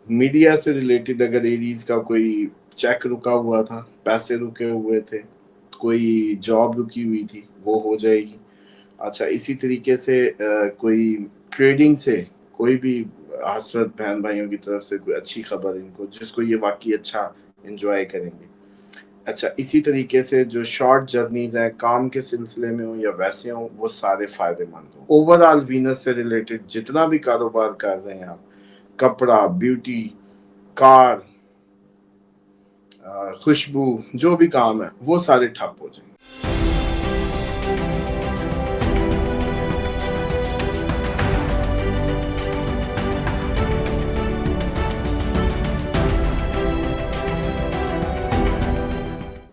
Media سے related اگر arrays کا کوئی چیک رکا ہوا تھا، پیسے رکے ہوئے تھے، کوئی جاب رکی ہوئی تھی، وہ ہو جائے گی۔ اچھا اسی طریقے سے کوئی ٹریڈنگ سے کوئی بھی حسرت بہن بھائیوں کی طرف سے کوئی اچھی خبر ان کو، جس کو یہ واقعی اچھا انجوائے کریں گے۔ اچھا اسی طریقے سے جو شارٹ جرنیز ہیں کام کے سلسلے میں ہوں یا ویسے ہوں، وہ سارے فائدے مند ہوں۔ اوور آل وینس سے ریلیٹڈ جتنا بھی کاروبار کر رہے ہیں آپ، کپڑا، بیوٹی، کار، خوشبو، جو بھی کام ہے وہ سارے ٹھپ ہو جائیں گے۔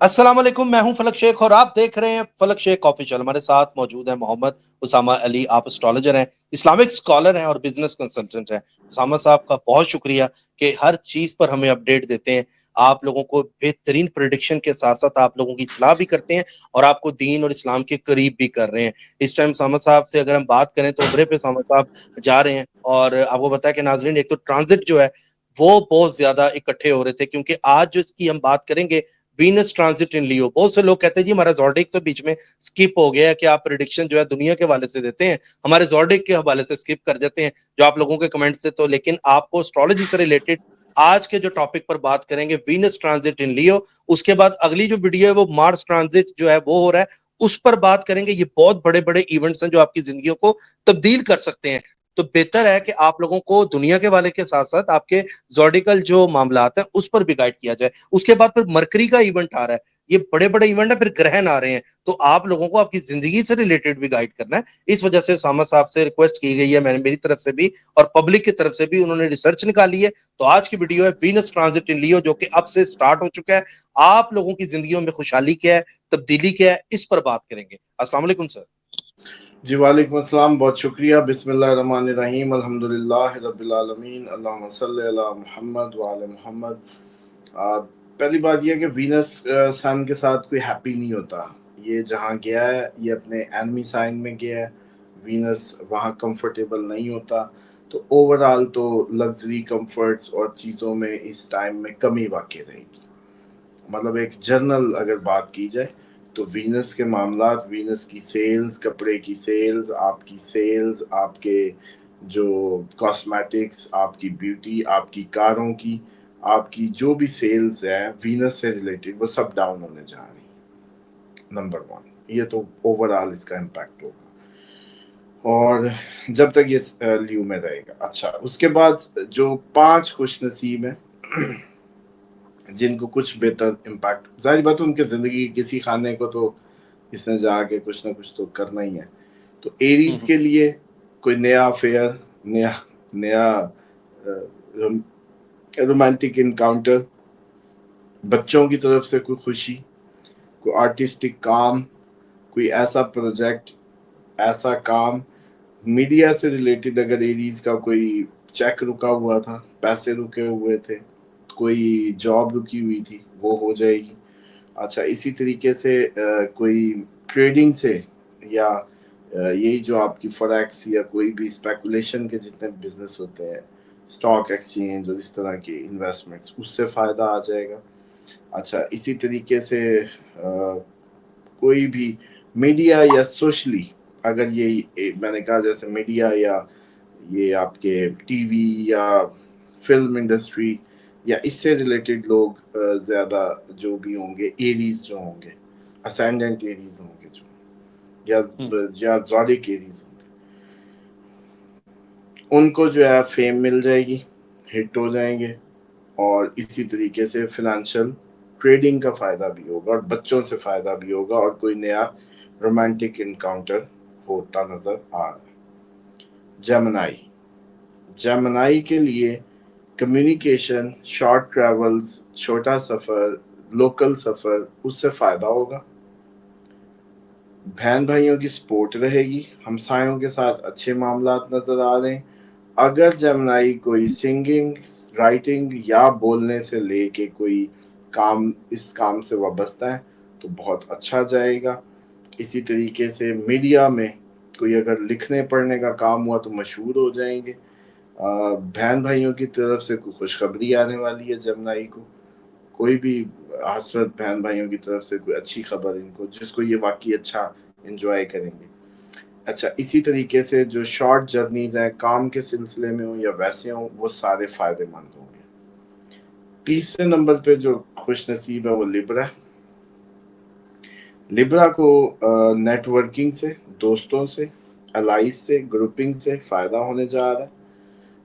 السلام علیکم، میں ہوں فلک شیخ اور آپ دیکھ رہے ہیں فلک شیخ آفیشیل۔ ہمارے ساتھ موجود ہیں محمد اسامہ علی، آپ اسٹرالوجر ہیں، اسلامک اسکالر ہیں اور بزنس کنسلٹنٹ ہیں۔ اسامہ صاحب کا بہت شکریہ کہ ہر چیز پر ہمیں اپڈیٹ دیتے ہیں، آپ لوگوں کو بہترین پریڈکشن کے ساتھ ساتھ آپ لوگوں کی اصلاح بھی کرتے ہیں اور آپ کو دین اور اسلام کے قریب بھی کر رہے ہیں۔ اس ٹائم اسامہ صاحب سے اگر ہم بات کریں تو عمرے پہ اسامہ صاحب جا رہے ہیں، اور آپ کو بتایا کہ ناظرین ایک تو ٹرانزٹ جو ہے وہ بہت زیادہ اکٹھے ہو رہے تھے، کیونکہ آج جو اس کی ہم بات کریں گے وینس ٹرانزٹ ان لیو۔ بہت سے لوگ کہتے ہیں جی ہمارا زوڈک تو بیچ میں سکپ ہو گیا ہے، کہ آپ پریڈکشن جو ہے دنیا کے حوالے سے دیتے ہیں، ہمارے زوڈک کے حوالے سے سکپ کر دیتے ہیں جو آپ لوگوں کے کمنٹس تھے۔ تو لیکن آپ کو اسٹرالوجی سے ریلیٹڈ آج کے جو ٹاپک پر بات کریں گے وینس ٹرانزٹ ان لیو، اس کے بعد اگلی جو ویڈیو ہے وہ مارس ٹرانزٹ جو ہے وہ ہو رہا ہے، اس پر بات کریں گے۔ یہ بہت بڑے بڑے ایونٹس ہیں جو آپ کی زندگیوں کو تبدیل کر سکتے ہیں، تو بہتر ہے کہ آپ لوگوں کو دنیا کے والے کے ساتھ ساتھ آپ کے زوڈیکل جو معاملات ہیں اس پر بھی گائیڈ کیا جائے۔ اس کے بعد پھر مرکری کا ایونٹ آ رہا ہے، یہ بڑے بڑے ایونٹ ہیں، پھر گرہن آ رہے ہیں، تو آپ لوگوں کو آپ کی زندگی سے ریلیٹڈ بھی گائیڈ کرنا ہے۔ اس وجہ سے اسامہ صاحب سے ریکویسٹ کی گئی ہے، میں نے میری طرف سے بھی اور پبلک کی طرف سے بھی، انہوں نے ریسرچ نکالی ہے۔ تو آج کی ویڈیو ہے وینس ٹرانزٹ ان لیو، جو کہ اب سے سٹارٹ ہو چکا ہے۔ آپ لوگوں کی زندگیوں میں خوشحالی کیا ہے، تبدیلی کیا ہے، اس پر بات کریں گے۔ السلام علیکم سر۔ جی وعلیکم السلام، بہت شکریہ۔ بسم اللہ الرحمن الرحیم، الحمدللہ رب العالمین، اللہم صلی علی محمد وعلی محمد۔ پہلی بات یہ ہے کہ وینس سن کے ساتھ کوئی ہیپی نہیں ہوتا۔ یہ جہاں گیا ہے یہ اپنے اینمی سائن میں گیا ہے، وینس وہاں کمفرٹیبل نہیں ہوتا، تو اوور آل تو لگژری کمفرٹس اور چیزوں میں اس ٹائم میں کمی واقع رہے گی۔ مطلب ایک جرنل اگر بات کی جائے تو وینس کے معاملات، وینس کی سیلز، کپڑے کی سیلز، آپ کی سیلز، آپ کے جو کاسمیٹکس، آپ کی بیوٹی، آپ کی کاروں کی، آپ کی جو بھی سیلز ہے وینس سے ریلیٹڈ، وہ سب ڈاؤن ہونے جا رہی ہیں، نمبر ون۔ یہ تو اوور آل اس کا امپیکٹ ہوگا اور جب تک یہ لیو میں رہے گا۔ اچھا اس کے بعد جو 5 خوش نصیب ہیں جن کو کچھ بہتر امپیکٹ، ظاہر بات ان کے زندگی کسی خانے کو تو اس نے جا کے کچھ نہ کچھ تو کرنا ہی ہے۔ تو ایریز کے لیے کوئی نیا افیئر، نیا رومانٹک انکاؤنٹر، بچوں کی طرف سے کوئی خوشی، کوئی آرٹسٹک کام، کوئی ایسا پروجیکٹ، ایسا کام، میڈیا سے ریلیٹڈ اگر ایریز کا کوئی چیک رکا ہوا تھا، پیسے رکے ہوئے تھے، کوئی جاب رکی ہوئی تھی، وہ ہو جائے گی۔ اچھا اسی طریقے سے کوئی ٹریڈنگ سے یا یہی جو آپ کی فوریکس یا کوئی بھی اسپیکولیشن کے جتنے بزنس ہوتے ہیں، اسٹاک ایکسچینج اور اس طرح کی انویسٹمنٹس، اس سے فائدہ آ جائے گا۔ اچھا اسی طریقے سے کوئی بھی میڈیا یا سوشلی، اگر یہ میں نے کہا جیسے میڈیا یا یہ آپ کے ٹی وی یا فلم انڈسٹری یا اس سے ریلیٹڈ لوگ زیادہ جو بھی ہوں گے، ایریز جو ہوں گے، اسینڈنٹ ایریز ہوں گے جو یا زوڈک ایریز ہوں گے، ان کو جو ہے فیم مل جائے گی، ہٹ ہو جائیں گے، اور اسی طریقے سے فنانشل ٹریڈنگ کا فائدہ بھی ہوگا اور بچوں سے فائدہ بھی ہوگا، اور کوئی نیا رومانٹک انکاؤنٹر ہوتا نظر آ رہا ہے۔ جیمنائی کے لیے کمیونیکیشن، شارٹ ٹریولز، چھوٹا سفر، لوکل سفر، اس سے فائدہ ہوگا۔ بہن بھائیوں کی سپورٹ رہے گی، ہمسایوں کے ساتھ اچھے معاملات نظر آ رہے ہیں۔ اگر جیمنائی کوئی سنگنگ، رائٹنگ یا بولنے سے لے کے کوئی کام اس کام سے وابستہ ہے تو بہت اچھا جائے گا۔ اسی طریقے سے میڈیا میں کوئی اگر لکھنے پڑھنے کا کام ہوا تو مشہور ہو جائیں گے۔ بہن بھائیوں کی طرف سے کوئی خوشخبری آنے والی ہے جمنائی کو، کوئی بھی حسرت بہن بھائیوں کی طرف سے کوئی اچھی خبر ان کو، جس کو یہ واقعی اچھا انجوائے کریں گے. اچھا اسی طریقے سے جو شارٹ جرنیز ہیں کام کے سلسلے میں ہوں یا ویسے ہوں، وہ سارے فائدے مند ہوں گے. تیسرے نمبر پہ جو خوش نصیب ہے وہ لیبرا. لیبرا کو نیٹ ورکنگ سے، دوستوں سے، الائز سے، گروپنگ سے فائدہ ہونے جا رہا ہے.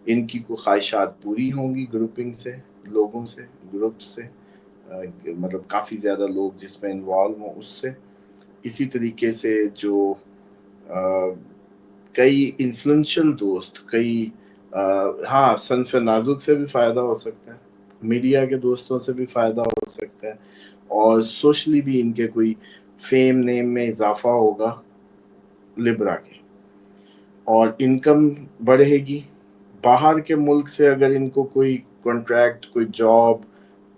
ان کی کوئی خواہشات پوری ہوں گی گروپنگ سے، لوگوں سے، گروپ سے، مطلب کافی زیادہ لوگ جس میں انوالو ہوں اس سے. اسی طریقے سے جو کئی انفلوئنشل دوست، کئی ہاں صنف نازک سے بھی فائدہ ہو سکتا ہے، میڈیا کے دوستوں سے بھی فائدہ ہو سکتا ہے، اور سوشلی بھی ان کے کوئی فیم نیم میں اضافہ ہوگا لیبرا کے، اور انکم بڑھے گی. باہر کے ملک سے اگر ان کو کوئی کانٹریکٹ، کوئی جاب،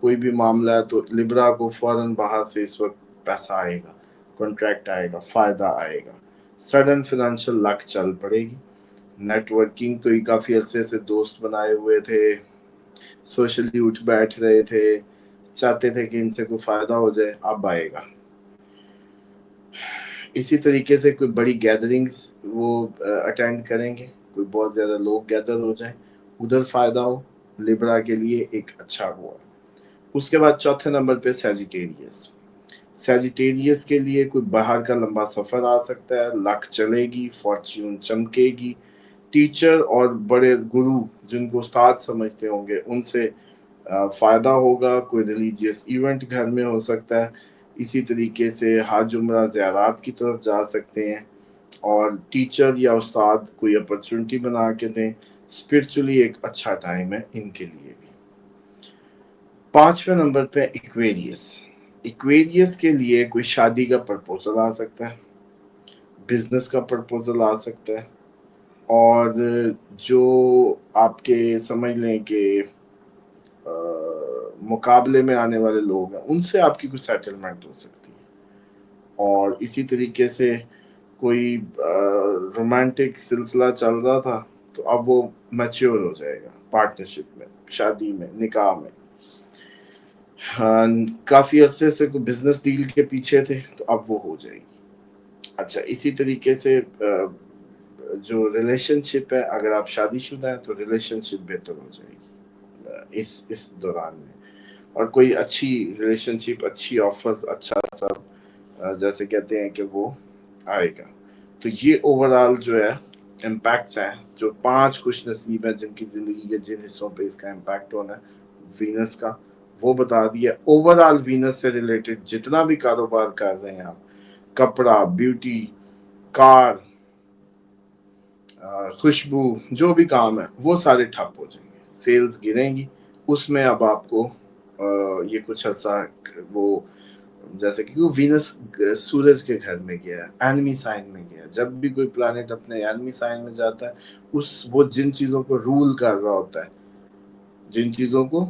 کوئی بھی معاملہ ہے تو لیبرا کو فوراً باہر سے اس وقت پیسہ آئے گا، کانٹریکٹ آئے گا، فائدہ آئے گا. سڈن فائنینشیل لک چل پڑے گی. نیٹ ورکنگ کوئی کافی عرصے سے دوست بنائے ہوئے تھے، سوشلی اٹھ بیٹھ رہے تھے، چاہتے تھے کہ ان سے کوئی فائدہ ہو جائے، اب آئے گا. اسی طریقے سے کوئی بڑی گیدرنگز وہ اٹینڈ کریں گے، کوئی بہت زیادہ لوگ گیدر ہو جائیں، ادھر فائدہ ہو، لیبرا کے لیے ایک اچھا ہوا. اس کے بعد چوتھے نمبر پہ سیجیٹیریس. سیجیٹیریس کے لیے کوئی باہر کا لمبا سفر آ سکتا ہے، لک چلے گی، فارچیون چمکے گی. ٹیچر اور بڑے گرو جن کو استاد سمجھتے ہوں گے ان سے فائدہ ہوگا. کوئی ریلیجیس ایونٹ گھر میں ہو سکتا ہے. اسی طریقے سے حج عمرہ زیارات کی طرف جا سکتے ہیں، اور ٹیچر یا استاد کوئی اپرچونٹی بنا کے دیں. اسپرچولی ایک اچھا ٹائم ہے ان کے لیے بھی. پانچویں نمبر پہ ایکویریس. ایکویریس کے لیے کوئی شادی کا پرپوزل آ سکتا ہے، بزنس کا پرپوزل آ سکتا ہے، اور جو آپ کے سمجھ لیں کہ مقابلے میں آنے والے لوگ ہیں ان سے آپ کی کوئی سیٹلمنٹ ہو سکتی ہے. اور اسی طریقے سے کوئی رومانٹک سلسلہ چل رہا تھا تو اب وہ میچور ہو جائے گا پارٹنرشپ میں، شادی میں، نکاح میں. کافی عرصے سے کوئی بزنس ڈیل کے پیچھے تھے تو اب وہ ہو جائے گی. اچھا اسی طریقے سے جو ریلیشن شپ ہے، اگر آپ شادی شدہ ہیں تو ریلیشن شپ بہتر ہو جائے گی اس دوران میں. اور کوئی اچھی ریلیشن شپ، اچھی آفرز، اچھا سب جیسے کہتے ہیں کہ وہ آئے گا. تو یہ اوور آل جو ہے امپیکٹس ہیں، جو 5 خوش نصیب ہیں جن کی زندگی کے جن حصوں پہ اس کا امپیکٹ ہونا ہے وینس کا، وہ بتا دیا. اوور آل وینس سے ریلیٹڈ جتنا بھی کاروبار کر رہے ہیں آپ، کپڑا، بیوٹی، کار، خوشبو، جو بھی کام ہے وہ سارے ٹھپ ہو جائیں گے، سیلز گریں گی. اس میں اب آپ کو یہ کچھ عرصہ وہ جیسے کہ وینس سورج کے گھر میں گیا، اینمی سائن میں گیا. جب بھی کوئی پلانٹ اپنے اینمی سائن میں جاتا ہے وہ جن چیزوں کو رول کر رہا ہوتا ہے، جن چیزوں کو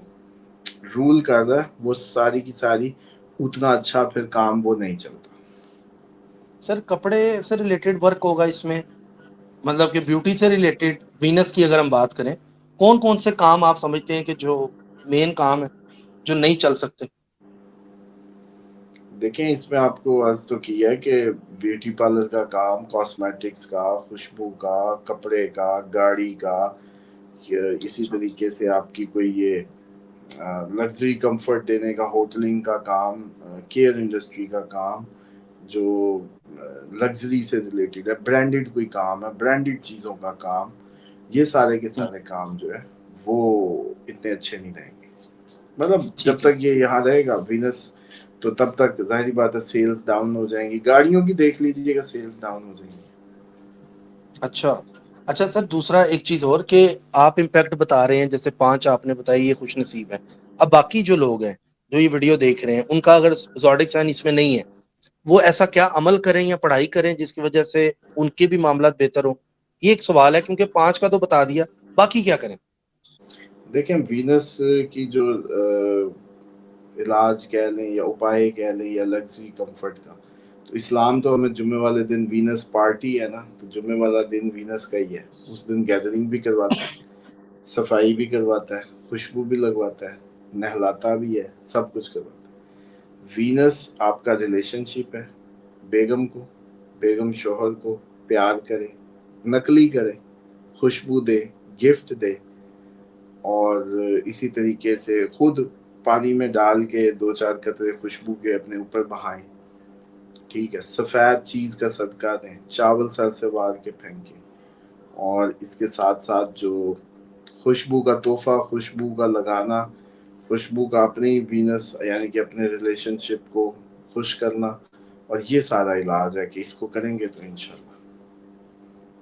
رول کر رہا ہے وہ ساری کی ساری اتنا اچھا پھر کام وہ نہیں چلتا. سر کپڑے سے ریلیٹڈ ورک ہوگا اس میں، مطلب کہ بیوٹی سے ریلیٹڈ وینس کی اگر ہم بات کریں، کون کون سے کام آپ سمجھتے ہیں کہ جو مین کام ہے جو نہیں چل سکتے؟ دیکھیں اس میں آپ کو عرض تو کیا ہے کہ بیوٹی پارلر کا کام، کاسمیٹکس کا، خوشبو کا، کپڑے کا، گاڑی کا، اسی طریقے سے آپ کی کوئی یہ لگژری کمفرٹ دینے کا ہوٹلنگ کا کام، کیئر انڈسٹری کا کام جو لگژری سے ریلیٹڈ ہے، برانڈڈ کوئی کام ہے، برانڈڈ چیزوں کا کام، یہ سارے کے سارے کام جو ہے وہ اتنے اچھے نہیں رہیں گے. مطلب جب ٹھیک ہے. تک یہ یہاں رہے گا وینس تو تب تک ظاہری بات ہے سیلز ڈاؤن ہو جائیں گی. گاڑیوں کی دیکھ لیجیے گا، سیلز ڈاؤن ہو جائیں گی. اچھا سر، دوسرا ایک چیز اور کہ آپ امپیکٹ بتا رہے ہیں، جیسے 5 آپ نے بتائی یہ خوش نصیب ہے. اب باقی جو لوگ ہیں جو یہ ویڈیو دیکھ رہے ہیں ان کا اگر زوڈک سائن اس میں نہیں ہے، وہ ایسا کیا عمل کریں یا پڑھائی کریں جس کی وجہ سے ان کے بھی معاملات بہتر ہوں؟ یہ ایک سوال ہے، کیونکہ 5 کا تو بتا دیا، باقی کیا کریں؟ دیکھیں وینس کی جو علاج کہہ لیں یا اپائے کہہ لیں یا لگژری کمفرٹ کا، تو اسلام تو ہمیں جمعے والے دن وینس پارٹی ہے نا، تو جمعے والا دن وینس کا ہی ہے. اس دن گیدرنگ بھی کرواتا ہے، صفائی بھی کرواتا ہے, خوشبو بھی لگواتا ہے, نہلاتا بھی ہے, سب کچھ کرواتا ہے. وینس آپ کا ریلیشن شپ ہے. بیگم شوہر کو پیار کرے, نقلی کرے, خوشبو دے, گفٹ دے, اور اسی طریقے سے خود پانی میں ڈال کے 2-4 قطرے خوشبو کے اپنے اوپر بہائیں. ٹھیک ہے, سفید چیز کا صدقہ دیں, چاول سر سے وار کے پھینکیں. اور اس کے ساتھ ساتھ جو خوشبو کا تحفہ, خوشبو کا لگانا, خوشبو کا اپنی وینس یعنی کہ اپنے ریلیشن شپ کو خوش کرنا, اور یہ سارا علاج ہے کہ اس کو کریں گے تو انشاءاللہ.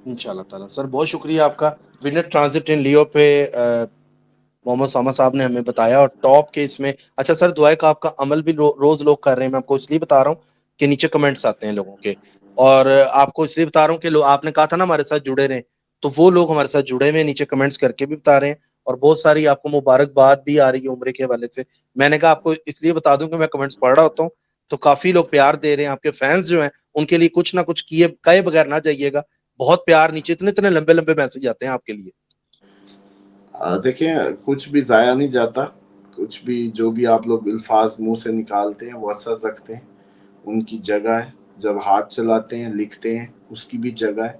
انشاءاللہ تعالیٰ. سر بہت شکریہ آپ کا. وینر ٹرانزٹ ان لیو پہ محمد سامہ صاحب نے ہمیں بتایا, اور ٹاپ کے اس میں اچھا سر دعائے کا آپ کا عمل بھی روز لوگ کر رہے ہیں. میں آپ کو اس لیے بتا رہا ہوں کہ نیچے کمنٹس آتے ہیں لوگوں کے, اور آپ کو اس لیے بتا رہا ہوں کہ آپ نے کہا تھا نا ہمارے ساتھ جڑے رہیں, تو وہ لوگ ہمارے ساتھ جڑے ہوئے نیچے کمنٹس کر کے بھی بتا رہے ہیں, اور بہت ساری آپ کو مبارکباد بھی آ رہی ہے عمرے کے حوالے سے. میں نے کہا آپ کو اس لیے بتا دوں کہ میں کمنٹس پڑھ رہا ہوتا ہوں, تو کافی لوگ پیار دے رہے ہیں. آپ کے فینس جو ہیں ان کے لیے کچھ نہ کچھ کہے بغیر نہ جائیے گا. بہت پیار, نیچے اتنے لمبے لمبے میسج آتے ہیں آپ کے لیے. دیکھیں, کچھ بھی ضائع نہیں جاتا. کچھ بھی جو بھی آپ لوگ الفاظ منہ سے نکالتے ہیں وہ اثر رکھتے ہیں, ان کی جگہ ہے. جب ہاتھ چلاتے ہیں, لکھتے ہیں, اس کی بھی جگہ ہے.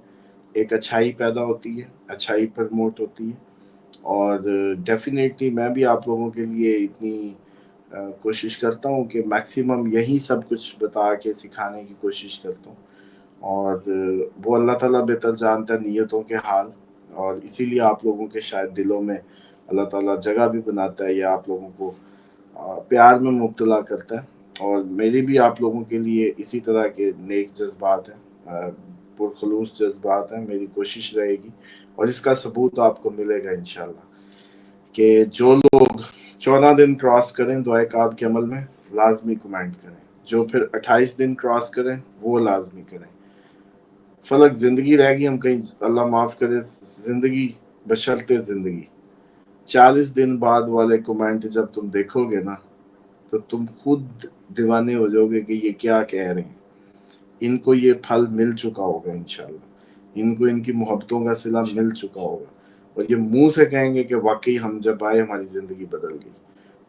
ایک اچھائی پیدا ہوتی ہے, اچھائی پرموٹ ہوتی ہے. اور ڈیفینیٹلی میں بھی آپ لوگوں کے لیے اتنی کوشش کرتا ہوں کہ میکسیمم یہی سب کچھ بتا کے سکھانے کی کوشش کرتا ہوں. اور وہ اللہ تعالیٰ بہتر جانتا ہے نیتوں کے حال, اور اسی لیے آپ لوگوں کے شاید دلوں میں اللہ تعالیٰ جگہ بھی بناتا ہے, یا آپ لوگوں کو پیار میں مبتلا کرتا ہے. اور میری بھی آپ لوگوں کے لیے اسی طرح کے نیک جذبات ہیں, پرخلوص جذبات ہیں. میری کوشش رہے گی, اور اس کا ثبوت آپ کو ملے گا انشاءاللہ, کہ جو لوگ 14 دن کراس کریں دعائے کعب کے عمل میں, لازمی کمنٹ کریں. جو پھر 28 دن کراس کریں وہ لازمی کریں. فلک زندگی رہ گی, ہم کہیں اللہ معاف کرے زندگی بشرطِ زندگی. 40 دن بعد والے کمنٹ جب تم دیکھو گے نا, تو تم خود دیوانے ہو جاؤ گے کہ یہ کیا کہہ رہے ہیں. ان کو یہ پھل مل چکا ہوگا انشاءاللہ, ان کو ان کی محبتوں کا صلہ مل چکا ہوگا, اور یہ منہ سے کہیں گے کہ واقعی ہم جب آئے ہماری زندگی بدل گئی.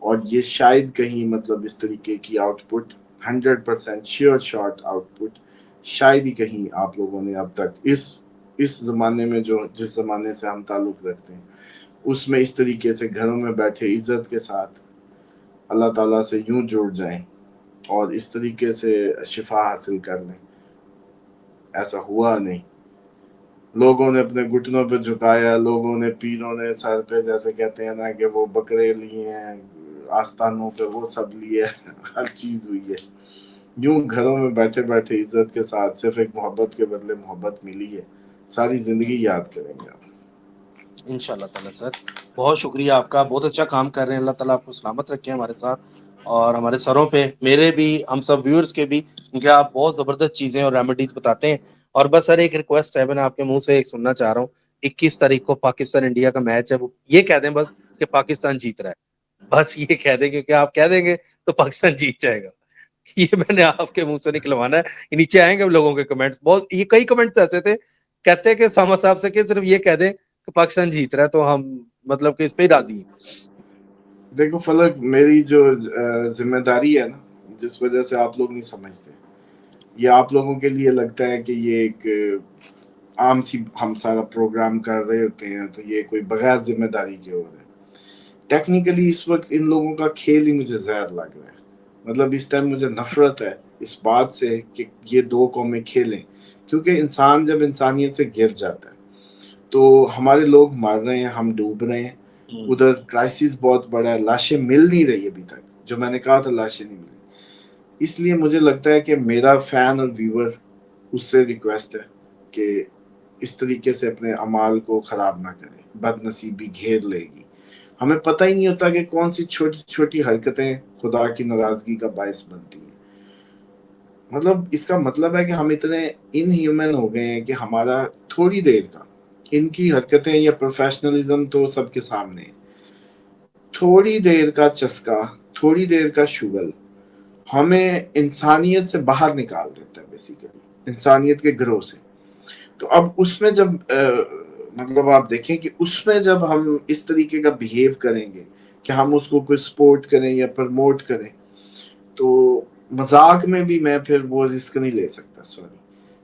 اور یہ شاید کہیں مطلب اس طریقے کی out put 100% sure short out put شاید ہی کہیں آپ لوگوں نے اب تک اس زمانے میں, جو جس زمانے سے ہم تعلق رکھتے ہیں, اس میں اس طریقے سے گھروں میں بیٹھے عزت کے ساتھ اللہ تعالیٰ سے یوں جڑ جائیں اور اس طریقے سے شفا حاصل کر لیں. ایسا ہوا نہیں. لوگوں نے اپنے گھٹنوں پہ جھکایا, لوگوں نے پیروں نے سر پہ, جیسے کہتے ہیں نا کہ وہ بکرے لیے ہیں آستانوں پہ, وہ سب لیے, ہر چیز ہوئی ہے. یوں گھروں میں بیٹھے بیٹھے عزت کے ساتھ صرف ایک محبت کے بدلے محبت ملی ہے. ساری زندگی یاد کریں گے آپ. انشاءاللہ تعالیٰ. سر بہت شکریہ آپ کا, بہت اچھا کام کر رہے ہیں. اللہ تعالیٰ آپ کو سلامت رکھے ہمارے ساتھ, اور ہمارے سروں پہ, میرے بھی, ہم سب ویورز کے بھی, کیونکہ آپ بہت زبردست چیزیں اور ریمیڈیز بتاتے ہیں. اور بس سر ایک ریکویسٹ ہے, میں نے آپ کے منہ سے ایک سننا چاہ رہا ہوں. 21 تاریخ کو پاکستان انڈیا کا میچ ہے, وہ یہ کہہ دیں بس کہ پاکستان جیت رہا ہے, بس یہ کہہ دیں, کیونکہ آپ کہہ دیں گے تو پاکستان جیت جائے گا. یہ میں نے آپ کے منہ سے نکلوانا ہے. نیچے آئیں گے لوگوں کے کمنٹس, بہت یہ کئی کمنٹس ایسے تھے, کہتے ہیں کہ سامہ صاحب سے کہ صرف یہ کہہ دیں کہ پاکستان جیت رہا ہے, تو ہم مطلب کہ اس پہ راضی ہیں. دیکھو فلک, میری جو ذمہ داری ہے نا, جس وجہ سے آپ لوگ نہیں سمجھتے, یہ آپ لوگوں کے لیے لگتا ہے کہ یہ ایک عام سی ہم سارا پروگرام کر رہے ہوتے ہیں, تو یہ کوئی بغیر ذمہ داری کے ہو رہا ہے. ٹیکنیکلی اس وقت ان لوگوں کا کھیل ہی مجھے زہر لگ رہا ہے. مطلب اس ٹائم مجھے نفرت ہے اس بات سے کہ یہ دو قومیں کھیلیں, کیونکہ انسان جب انسانیت سے گر جاتا ہے تو ہمارے لوگ مر رہے ہیں, ہم ڈوب رہے ہیں. ادھر کرائسس بہت بڑا ہے, لاشیں مل نہیں رہی ابھی تک, جو میں نے کہا تھا لاشیں نہیں ملی. اس لیے مجھے لگتا ہے کہ میرا فین اور ویور اس سے ریکویسٹ ہے کہ اس طریقے سے اپنے اعمال کو خراب نہ کرے, بد نصیبی گھیر لے گی. ہمیں پتہ ہی نہیں ہوتا کہ کون سی چھوٹی چھوٹی حرکتیں خدا کی ناراضگی کا باعث بنتی ہیں. مطلب اس کا مطلب ہے کہ ہم اتنے ان ہیومن ہو گئے ہیں کہ ہمارا تھوڑی دیر کا, ان کی حرکتیں یا پروفیشنلزم تو سب کے سامنے ہے, تھوڑی دیر کا چسکا, تھوڑی دیر کا شغل ہمیں انسانیت سے باہر نکال دیتا ہے, بیسیکلی انسانیت کے گروہ سے. تو اب اس میں جب مطلب آپ دیکھیں کہ اس میں جب ہم اس طریقے کا بہیو کریں گے کہ ہم اس کو کوئی سپورٹ کریں یا پرموٹ کریں تو مذاق میں بھی میں پھر وہ رسک نہیں لے سکتا، سوری،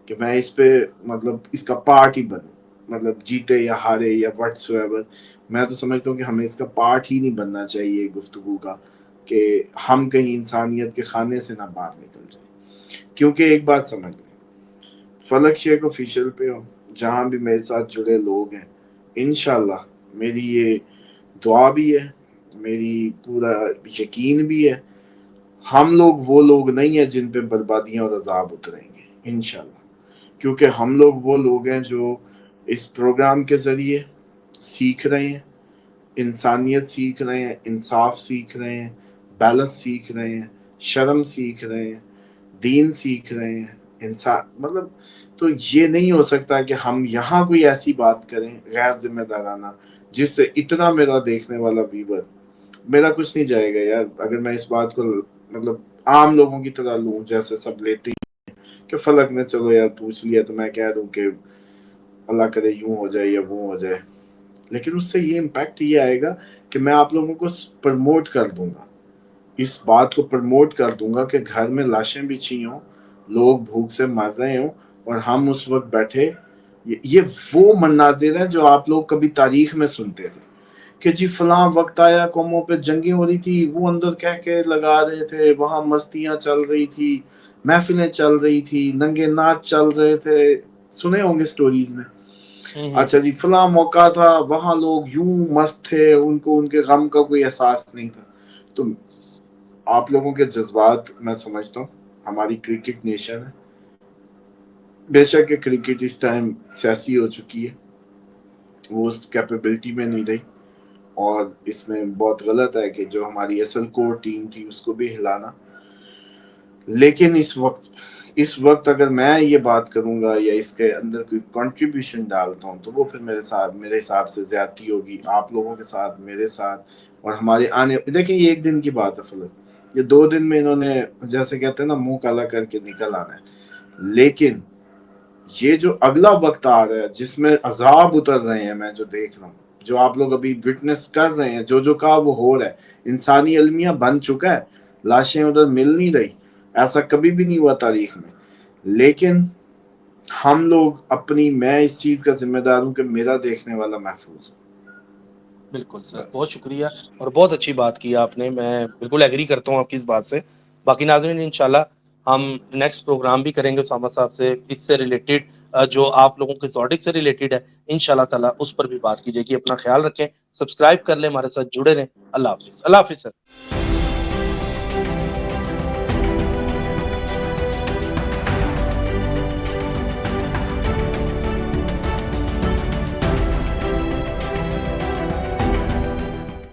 کہ میں اس پہ مطلب اس کا پارٹ ہی بنوں، مطلب جیتے یا ہارے یا وٹس ایور. میں تو سمجھتا ہوں کہ ہمیں اس کا پارٹ ہی نہیں بننا چاہیے گفتگو کا، کہ ہم کہیں انسانیت کے خانے سے نہ باہر نکل جائیں. کیونکہ ایک بات سمجھ لیں، فلک شیخ آفیشیل پہ ہو، جہاں بھی میرے ساتھ جڑے لوگ ہیں، انشاءاللہ میری یہ دعا بھی ہے، میری پورا یقین بھی ہے، ہم لوگ وہ لوگ نہیں ہیں جن پہ بربادیاں اور عذاب اتریں گے انشاءاللہ. کیونکہ ہم لوگ وہ لوگ ہیں جو اس پروگرام کے ذریعے سیکھ رہے ہیں، انسانیت سیکھ رہے ہیں، انصاف سیکھ رہے ہیں، بیلنس سیکھ رہے ہیں، شرم سیکھ رہے ہیں، دین سیکھ رہے ہیں، انسان مطلب. تو یہ نہیں ہو سکتا کہ ہم یہاں کوئی ایسی بات کریں غیر ذمہ دارانہ جس سے اتنا میرا دیکھنے والا ویور میرا کچھ نہیں جائے گا یار. اگر میں اس بات کو مطلب عام لوگوں کی طرح لوں جیسے سب لیتے ہیں کہ فلک نے چلو یار پوچھ لیا تو میں کہہ دوں کہ اللہ کرے یوں ہو جائے یا وہ ہو جائے، لیکن اس سے یہ امپیکٹ یہ آئے گا کہ میں آپ لوگوں کو پرموٹ کر دوں گا، اس بات کو پرموٹ کر دوں گا کہ گھر میں لاشیں بچھی ہوں، لوگ بھوک سے مر رہے ہوں، اور ہم اس وقت بیٹھے. یہ وہ مناظر ہیں جو آپ لوگ کبھی تاریخ میں سنتے تھے کہ جی فلاں وقت آیا قوموں پہ جنگیں ہو رہی تھی، وہ اندر کہہ کے لگا رہے تھے، وہاں مستیاں چل رہی تھی، محفلیں چل رہی تھی، ننگے ناچ چل رہے تھے، سنے ہوں گے سٹوریز میں. اچھا جی فلاں موقع تھا، وہاں لوگ یوں مست تھے، ان کو ان کے غم کا کوئی احساس نہیں تھا. تو آپ لوگوں کے جذبات میں سمجھتا ہوں، ہماری کرکٹ نیشن ہے، بے شک کہ کرکٹ اس ٹائم سیاسی ہو چکی ہے، وہ اس کیپیبلٹی میں نہیں رہی، اور اس میں بہت غلط ہے کہ جو ہماری اصل کور ٹیم تھی اس کو بھی ہلانا. لیکن اس وقت اگر میں یہ بات کروں گا یا اس کے اندر کوئی کنٹریبیوشن ڈالتا ہوں تو وہ پھر میرے حساب سے زیادتی ہوگی آپ لوگوں کے ساتھ، میرے ساتھ، اور ہمارے آنے. دیکھیں یہ ایک دن کی بات ہے فلک، یہ 2 دن میں انہوں نے جیسے کہتے ہیں نا منہ کالا کر کے نکل آنا ہے. لیکن یہ جو اگلا وقت آ رہا ہے جس میں عذاب اتر رہے ہیں، میں جو دیکھ رہا ہوں، جو آپ لوگ ابھی وٹنس کر رہے ہیں، جو کہا وہ ہو رہا ہے. انسانی المیہ بن چکا ہے، لاشیں ادھر مل نہیں رہی، ایسا کبھی بھی نہیں ہوا تاریخ میں. لیکن ہم لوگ میں اس چیز کا ذمہ دار ہوں کہ میرا دیکھنے والا محفوظ ہو. بالکل سر، بس بہت شکریہ اور بہت اچھی بات کی آپ نے، میں بالکل ایگری کرتا ہوں آپ کی اس بات سے. باقی ناظرین انشاءاللہ ہم نیکسٹ پروگرام بھی کریں گے اسامہ صاحب سے، اس سے ریلیٹڈ جو آپ لوگوں کے زوڈک سے ریلیٹڈ ہے، انشاءاللہ تعالی اس پر بھی بات کی جائے گی. اپنا خیال رکھیں، سبسکرائب کر لیں، ہمارے ساتھ جڑے رہیں. اللہ حافظ. اللہ حافظ سر.